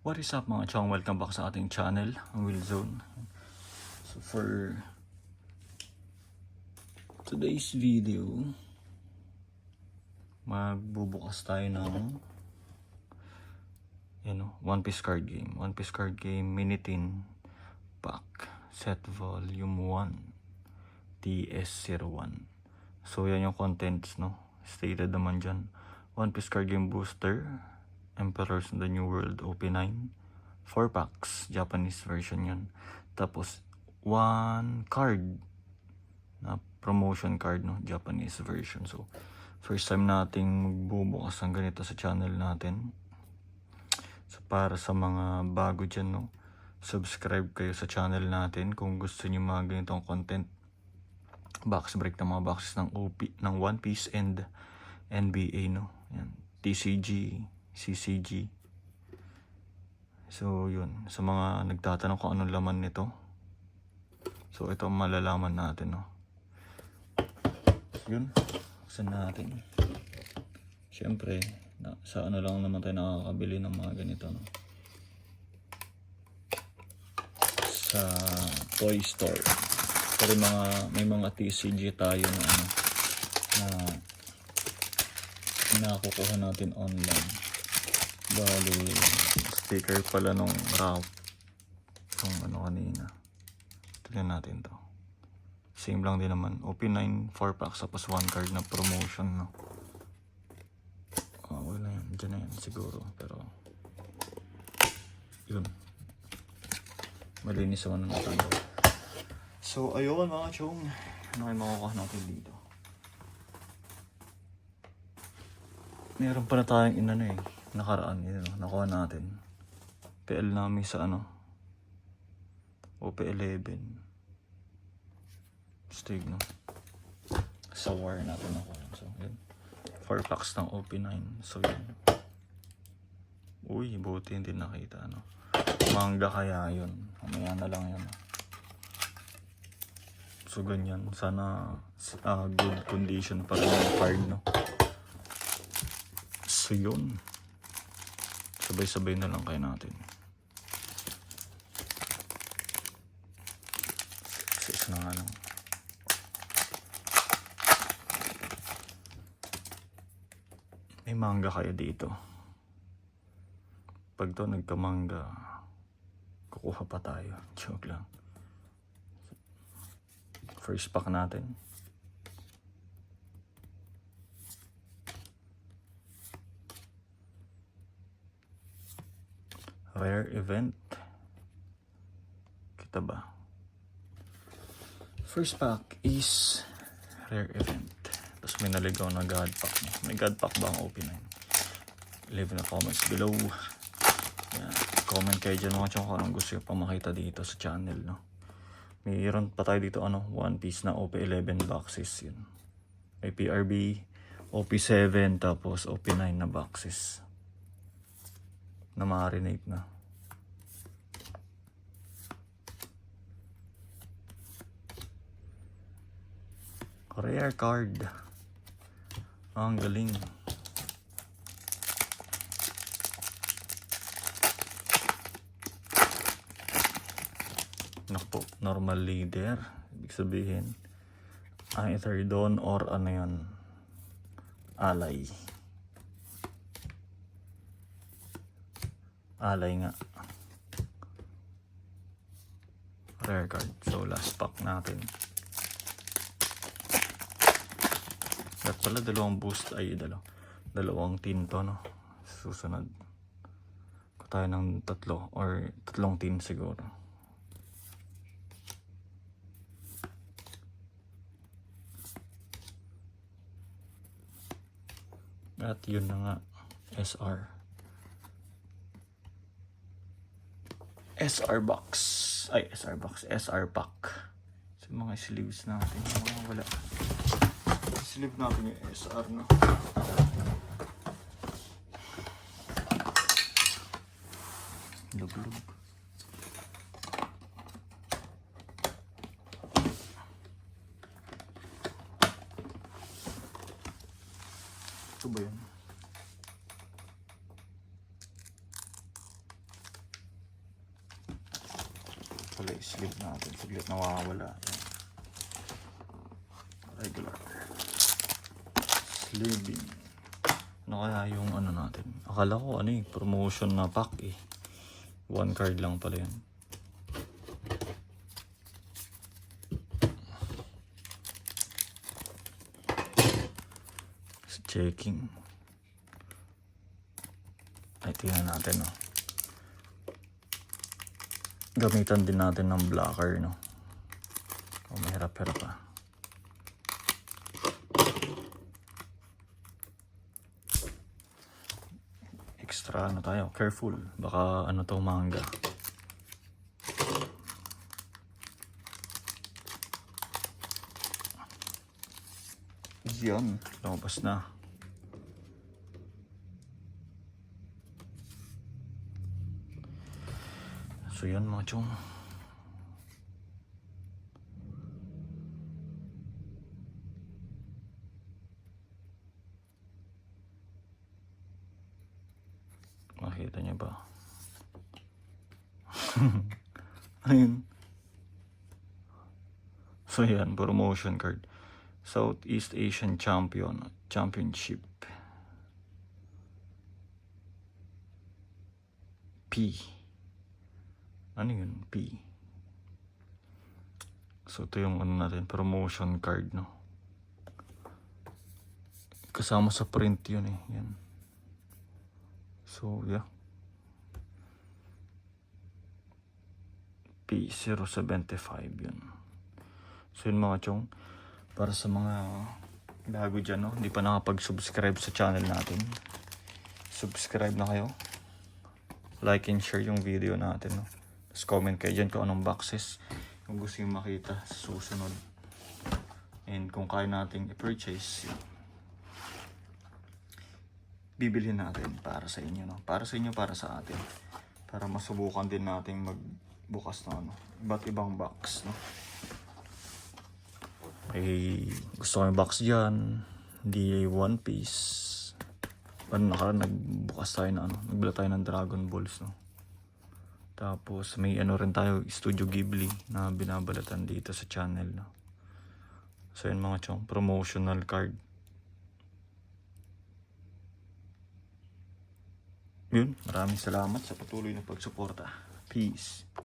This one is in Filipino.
What is up mga chong? Welcome back sa ating channel, ang Will Zone. So for today's video, magbubukas tayo ng One Piece card game. One Piece card game Minitin Pack Set Volume 1 TS01. So yan yung contents, no? Stated naman dyan. One Piece card game booster, Emperors in the New World OP9, 4 packs, Japanese version yun. Tapos 1 card na promotion card, no, Japanese version. So first time nating magbubukas ng ganito sa channel natin. So para sa mga bago dyan, no, subscribe kayo sa channel natin kung gusto niyo mga ganitong content. Box break ng mga boxes ng ng One Piece and NBA, no. Yan. TCG, CCG. So yun, sa mga nagtatanong kung anong laman nito, so ito ang malalaman natin, no. Yun, buksan natin. Siyempre, sa ano lang naman tayo nakakabili ng mga ganito, no, sa toy store. Pero may mga TCG tayo na nakukuha natin online. Bali, sticker pala nung wrap nung kanina. Tignan natin to. Same lang din naman. OP9 4 packs tapos 1 card na promotion, no. Wala yan. Diyan na yan siguro. Pero yun, malinis naman ng tayo. So ayun mga chong, ano kayo makukuha natin dito? Meron pa na tayong nakaraan, yun, nakuha natin. PL namin sa OP11. Stig, no? Sa war natin nakuha. So yun, 4 packs ng OP9. So yun. Uy, buti hindi nakita, no? Manga kaya yun. Mamaya na lang yun. So ganyan, sana good condition pa rin yung card, no? So yun, sabay-sabay na lang kayo natin. Isa na nga lang. May manga kayo dito. Pag to nagkamanga, kukuha pa tayo. Joke lang. First pack natin. Rare event. Kita ba? First pack is rare event. Tapos may naligaw na god pack. May god pack ba ang OP9? Leave in the comments below. Yan. Comment kayo dyan mga chong kung anong gusto nyo pa makita dito sa channel, no? Mayroon pa tayo dito One Piece na OP11 boxes yun. May PRB, OP7, tapos OP9 na boxes. Na marinate na. Rare card. Ang galing. Naku, normal leader. Ibig sabihin, either doon or yun, alay. Alay nga. Rare card. So last pack natin. Dapat pala dalawang boost ay dalawang tinto, no. Susunod ko tayo ng tatlo or tatlong tin siguro. At yun na nga, SR box. Ay, SR box. SR pack. So mga sleeves natin. Wala. Sleeve natin yung SR, no. Luglug. Ito ba yun? pala sleeve natin. Saglit nawawala. Yan. Regular. Sleeving. Ano kaya yung ano natin? Akala ko ano eh, promotion na pack eh. 1 card lang pala yan. Checking. Ay, tingnan natin, no. Gamitan din natin ng blocker, no. O, mahirap-hirap pa. Extra, ano tayo, careful. Baka, ano to, manga. Yan, lumabas na. So yan mga chong. Makita niyo ba? Ayun. So yan, promotion card. Southeast Asian Championship. P. Ano yun? P. So ito yung ano natin, promotion card, no? Kasama sa print yun eh. Yan. So yeah. P075 yun. So yun mga chong. Para sa mga bago dyan, no? Hindi pa nakapag-subscribe sa channel natin. Subscribe na kayo. Like and share yung video natin, no? Tapos comment kayo dyan kung anong boxes kung gusto yung makita sa susunod. And kung kaya nating i-purchase, yun. Bibilhin natin para sa inyo, no? Para sa inyo, para sa atin. Para masubukan din nating magbukas na ano, iba't ibang box, no? Eh, gusto ko yung box dyan. Hindi One Piece. Ano nagbukas tayo na ano, nagbila tayo ng Dragon Balls, no? Tapos may ano rin tayo, Studio Ghibli na binabalatan dito sa channel, no? So yun mga chong, promotional card. Yun, maraming salamat sa patuloy na pagsuporta. Peace.